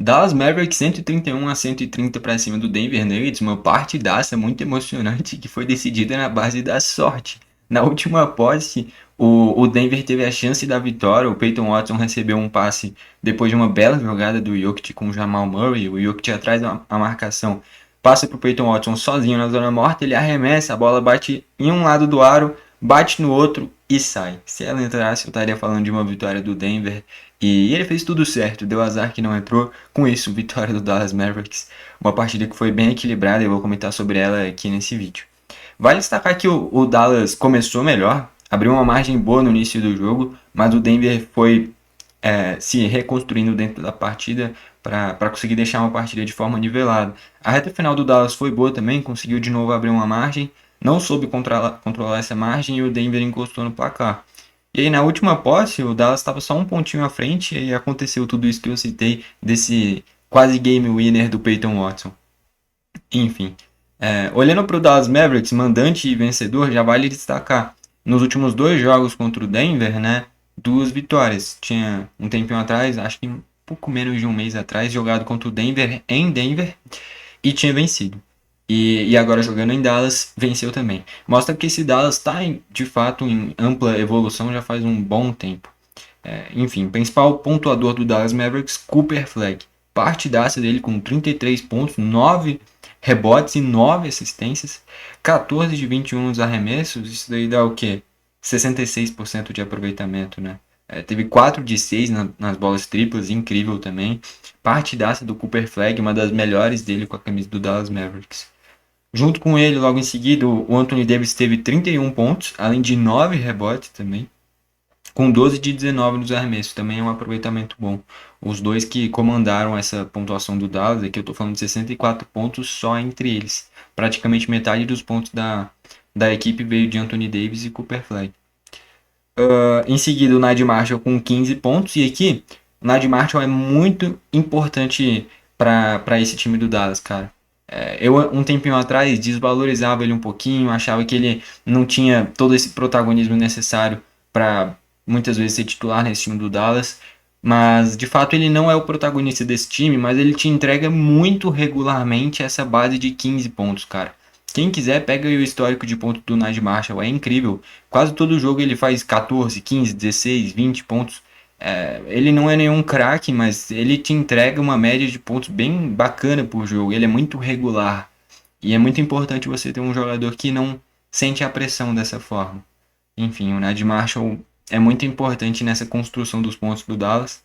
Dallas Mavericks 131-130 para cima do Denver Nuggets, uma partidaça muito emocionante que foi decidida na base da sorte. Na última posse, o Denver teve a chance da vitória, o Peyton Watson recebeu um passe depois de uma bela jogada do Jokic com o Jamal Murray, o Jokic atrás da marcação, passa para o Peyton Watson sozinho na zona morta, ele arremessa, a bola bate em um lado do aro, bate no outro e sai. Se ela entrasse, eu estaria falando de uma vitória do Denver. E ele fez tudo certo, deu azar que não entrou. Com isso, vitória do Dallas Mavericks. Uma partida que foi bem equilibrada e eu vou comentar sobre ela aqui nesse vídeo. Vale destacar que o Dallas começou melhor, abriu uma margem boa no início do jogo, mas o Denver foi se reconstruindo dentro da partida para conseguir deixar uma partida de forma nivelada. A reta final do Dallas foi boa também, conseguiu de novo abrir uma margem, não soube controlar essa margem e o Denver encostou no placar. E aí na última posse, o Dallas estava só um pontinho à frente e aconteceu tudo isso que eu citei desse quase game winner do Peyton Watson. Enfim, olhando para o Dallas Mavericks, mandante e vencedor, já vale destacar. Nos últimos dois jogos contra o Denver, né, duas vitórias. Tinha um tempinho atrás, acho que um pouco menos de um mês atrás, jogado contra o Denver em Denver e tinha vencido. E agora jogando em Dallas, venceu também. Mostra que esse Dallas está de fato em ampla evolução já faz um bom tempo. Enfim, principal pontuador do Dallas Mavericks, Cooper Flag. Partidaça dele com 33 pontos, 9 rebotes e 9 assistências, 14 de 21 nos arremessos, isso daí dá o quê? 66% de aproveitamento, né? Teve 4 de 6 nas bolas triplas, incrível também. Partidaça do Cooper Flag, uma das melhores dele com a camisa do Dallas Mavericks. Junto com ele, logo em seguida, o Anthony Davis teve 31 pontos, além de 9 rebotes também com 12 de 19 nos arremessos, também é um aproveitamento bom. Os dois que comandaram essa pontuação do Dallas, aqui eu estou falando de 64 pontos só entre eles. Praticamente metade dos pontos da equipe veio de Anthony Davis e Cooper Flag. Em seguida, o Nadir Marshall com 15 pontos, e aqui o Nadir Marshall é muito importante para esse time do Dallas, cara. Eu, um tempinho atrás, desvalorizava ele um pouquinho, achava que ele não tinha todo esse protagonismo necessário para muitas vezes ser titular nesse time do Dallas, mas de fato ele não é o protagonista desse time, mas ele te entrega muito regularmente essa base de 15 pontos, cara. Quem quiser, pega aí o histórico de pontos do Naji Marshall, é incrível. Quase todo jogo ele faz 14, 15, 16, 20 pontos. Ele não é nenhum craque, mas ele te entrega uma média de pontos bem bacana por jogo. Ele é muito regular. E é muito importante você ter um jogador que não sente a pressão dessa forma. Enfim, o Naji Marshall é muito importante nessa construção dos pontos do Dallas.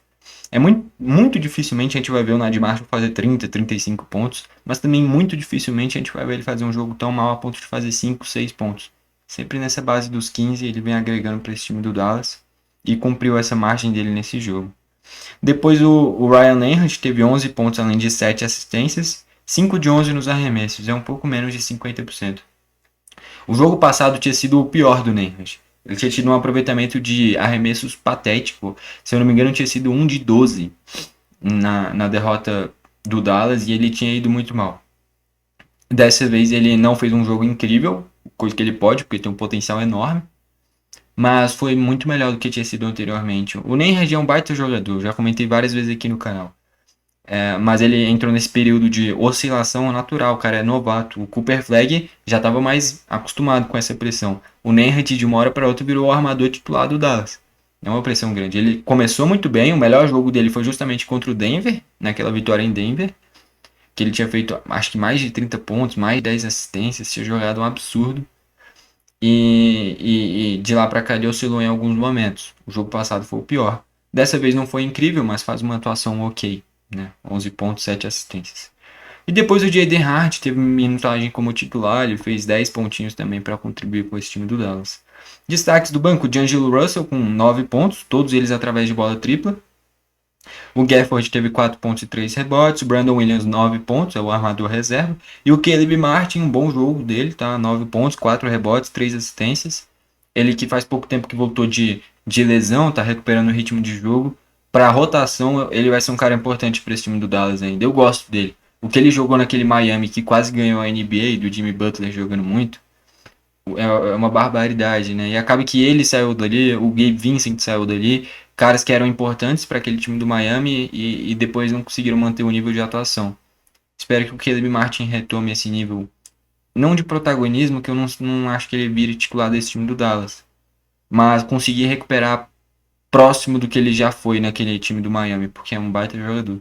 Muito dificilmente a gente vai ver o Nadir Marshall fazer 30, 35 pontos, mas também muito dificilmente a gente vai ver ele fazer um jogo tão mal a ponto de fazer 5, 6 pontos. Sempre nessa base dos 15 ele vem agregando para esse time do Dallas e cumpriu essa margem dele nesse jogo. Depois o Ryan Leonard teve 11 pontos além de 7 assistências, 5 de 11 nos arremessos, é um pouco menos de 50%. O jogo passado tinha sido o pior do Leonard. Ele tinha tido um aproveitamento de arremessos patético. Se eu não me engano, tinha sido 1 de 12 na derrota do Dallas e ele tinha ido muito mal. Dessa vez ele não fez um jogo incrível, coisa que ele pode, porque tem um potencial enorme, mas foi muito melhor do que tinha sido anteriormente. O Nenhard é um baita jogador, já comentei várias vezes aqui no canal. Mas ele entrou nesse período de oscilação natural, o cara é novato. O Cooper Flag já estava mais acostumado com essa pressão. O Nenhard de uma hora para outra virou o armador titular do Dallas. É uma pressão grande. Ele começou muito bem, o melhor jogo dele foi justamente contra o Denver, naquela vitória em Denver, que ele tinha feito acho que mais de 30 pontos, mais de 10 assistências, tinha jogado um absurdo. E de lá para cá ele oscilou em alguns momentos. O jogo passado foi o pior. Dessa vez não foi incrível, mas faz uma atuação ok, né? 11 pontos, 7 assistências. E depois o Jaden Hart teve minutagem como titular, ele fez 10 pontinhos também para contribuir com esse time do Dallas. Destaques do banco, D'Angelo Russell com 9 pontos, todos eles através de bola tripla. O Gafford teve 4 pontos e 3 rebotes, o Brandon Williams 9 pontos, é o armador reserva. E o Caleb Martin, um bom jogo dele, tá? 9 pontos, 4 rebotes, 3 assistências. Ele que faz pouco tempo que voltou de lesão, tá recuperando o ritmo de jogo. Para rotação, ele vai ser um cara importante para esse time do Dallas ainda. Eu gosto dele. O que ele jogou naquele Miami que quase ganhou a NBA, do Jimmy Butler jogando muito. é uma barbaridade, né? E acaba que ele saiu dali, o Gabe Vincent saiu dali, caras que eram importantes para aquele time do Miami e depois não conseguiram manter o nível de atuação. Espero que o Caleb Martin retome esse nível, não de protagonismo, que eu não acho que ele vire titular desse time do Dallas, mas conseguir recuperar próximo do que ele já foi naquele time do Miami, porque é um baita jogador.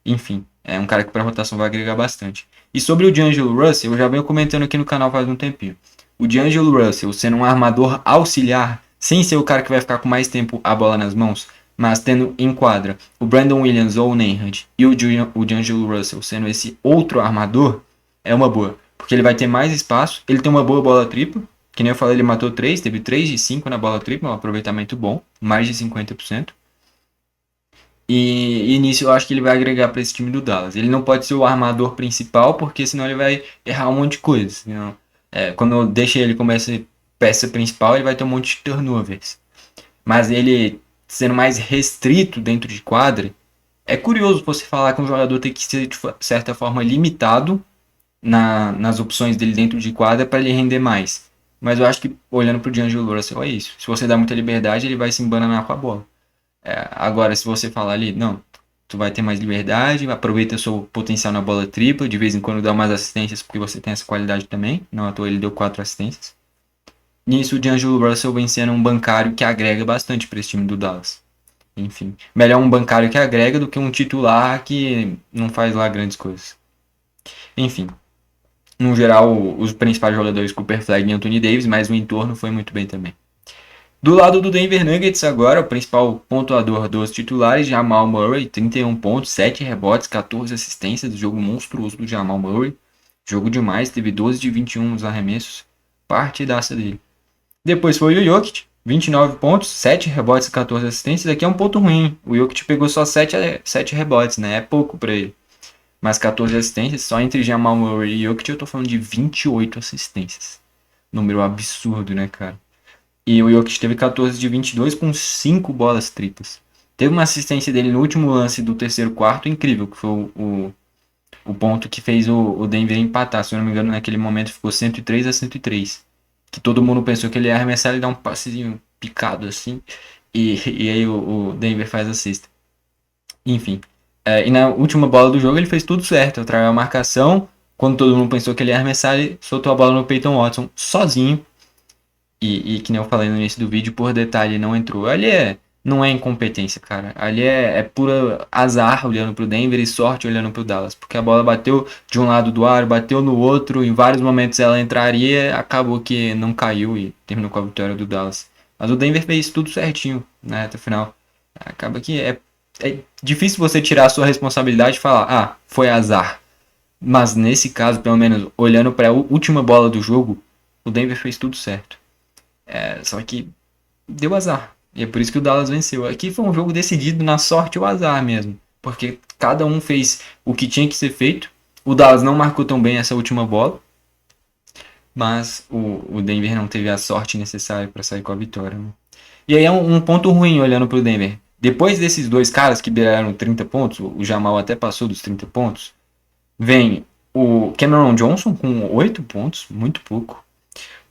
Enfim, é um cara que para rotação vai agregar bastante. E sobre o D'Angelo Russell, eu já venho comentando aqui no canal faz um tempinho. O D'Angelo Russell sendo um armador auxiliar, sem ser o cara que vai ficar com mais tempo a bola nas mãos, mas tendo em quadra o Brandon Williams ou o Nembhard e o D'Angelo Russell sendo esse outro armador, é uma boa. Porque ele vai ter mais espaço, ele tem uma boa bola tripla, que nem eu falei, ele matou 3, teve 3 de 5 na bola tripla, um aproveitamento bom, mais de 50%. E nisso eu acho que ele vai agregar para esse time do Dallas. Ele não pode ser o armador principal, porque senão ele vai errar um monte de coisa. Senão, quando eu deixo ele como essa peça principal, ele vai ter um monte de turnovers. Mas ele sendo mais restrito dentro de quadra, é curioso você falar que um jogador tem que ser de certa forma limitado nas opções dele dentro de quadra para ele render mais. Mas eu acho que olhando para o D'Angelo Russell é isso. Se você dá muita liberdade, ele vai se embananar com a bola. Agora, se você falar ali, não, tu vai ter mais liberdade, aproveita o seu potencial na bola tripla, de vez em quando dá umas assistências, porque você tem essa qualidade também. Não à toa ele deu 4 assistências. Nisso, o D'Angelo Russell vem sendo um bancário que agrega bastante para esse time do Dallas. Enfim, melhor um bancário que agrega do que um titular que não faz lá grandes coisas. Enfim, no geral, os principais jogadores Cooper Flag e Anthony Davis, mas o entorno foi muito bem também. Do lado do Denver Nuggets agora, o principal pontuador dos titulares, Jamal Murray, 31 pontos, 7 rebotes, 14 assistências, jogo monstruoso do Jamal Murray. Jogo demais, teve 12 de 21 nos arremessos, partidaça dele. Depois foi o Jokic, 29 pontos, 7 rebotes e 14 assistências. Aqui é um ponto ruim, o Jokic pegou só 7 rebotes, né? É pouco para ele. Mas 14 assistências, só entre Jamal Murray e Jokic eu tô falando de 28 assistências. Número absurdo, né, cara? E o Jokic teve 14 de 22 com 5 bolas triplas. Teve uma assistência dele no último lance do terceiro quarto, incrível, que foi o ponto que fez o Denver empatar. Se eu não me engano, naquele momento ficou 103-103. Que todo mundo pensou que ele ia arremessar e dar um passezinho picado assim. E aí o Denver faz a cesta. Enfim. E na última bola do jogo ele fez tudo certo. Atraiu a marcação. Quando todo mundo pensou que ele ia arremessar, ele soltou a bola no Peyton Watson sozinho. E que nem eu falei no início do vídeo, por detalhe, não entrou. Ali não é incompetência, cara. Ali é pura azar olhando pro Denver e sorte olhando pro Dallas. Porque a bola bateu de um lado do aro, bateu no outro, em vários momentos ela entraria, acabou que não caiu e terminou com a vitória do Dallas. Mas o Denver fez tudo certinho, né, até o final. Acaba que é difícil você tirar a sua responsabilidade e falar, foi azar. Mas nesse caso, pelo menos olhando para a última bola do jogo, o Denver fez tudo certo. Só que deu azar. E é por isso que o Dallas venceu. Aqui foi um jogo decidido na sorte ou azar mesmo. Porque cada um fez o que tinha que ser feito. O Dallas não marcou tão bem essa última bola. Mas o Denver não teve a sorte necessária para sair com a vitória. Né? E aí é um ponto ruim olhando para o Denver. Depois desses dois caras que beiraram 30 pontos, o Jamal até passou dos 30 pontos, vem o Cameron Johnson com 8 pontos, muito pouco.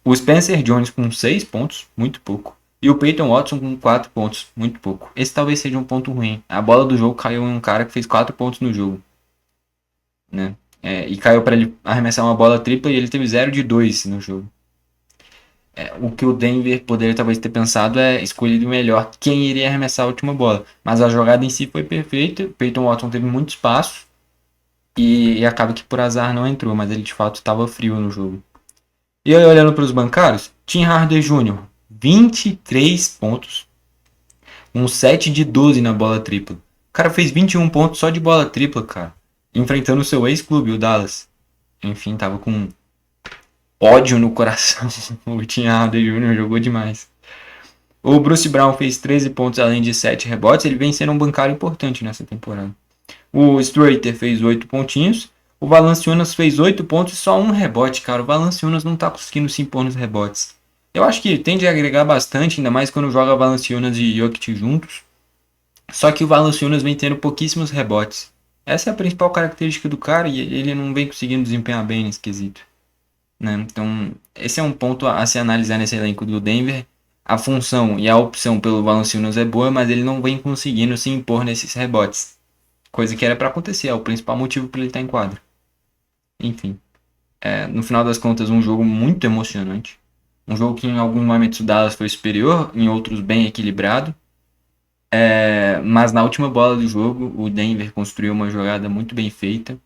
O Spencer Jones com 6 pontos, muito pouco. E o Peyton Watson com 4 pontos, muito pouco. Esse talvez seja um ponto ruim. A bola do jogo caiu em um cara que fez 4 pontos no jogo. Né? E caiu para ele arremessar uma bola tripla e ele teve 0 de 2 no jogo. O que o Denver poderia talvez ter pensado é escolhido melhor quem iria arremessar a última bola. Mas a jogada em si foi perfeita. O Peyton Watson teve muito espaço. E acaba que por azar não entrou, mas ele de fato estava frio no jogo. E aí, olhando para os bancários, Tim Hardaway Jr., 23 pontos, um 7 de 12 na bola tripla. O cara fez 21 pontos só de bola tripla, cara. Enfrentando o seu ex-clube, o Dallas. Enfim, tava com ódio no coração. O Tim Hardaway Jr. jogou demais. O Bruce Brown fez 13 pontos além de 7 rebotes. Ele vem sendo um bancário importante nessa temporada. O Strater fez 8 pontinhos. O Valanciunas fez 8 pontos e só um rebote, cara. O Valanciunas não tá conseguindo se impor nos rebotes. Eu acho que tende a agregar bastante, ainda mais quando joga Valanciunas e Jokic juntos. Só que o Valanciunas vem tendo pouquíssimos rebotes. Essa é a principal característica do cara e ele não vem conseguindo desempenhar bem nesse quesito. né? Então, esse é um ponto a se analisar nesse elenco do Denver. A função e a opção pelo Valanciunas é boa, mas ele não vem conseguindo se impor nesses rebotes. Coisa que era para acontecer, é o principal motivo para ele estar em quadra. Enfim, no final das contas, um jogo muito emocionante. Um jogo que em alguns momentos o Dallas foi superior, em outros bem equilibrado. Mas na última bola do jogo, o Denver construiu uma jogada muito bem feita.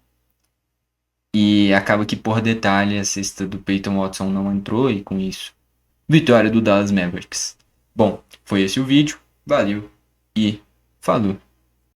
E acaba que por detalhe a cesta do Peyton Watson não entrou e com isso, vitória do Dallas Mavericks. Bom, foi esse o vídeo. Valeu e falou!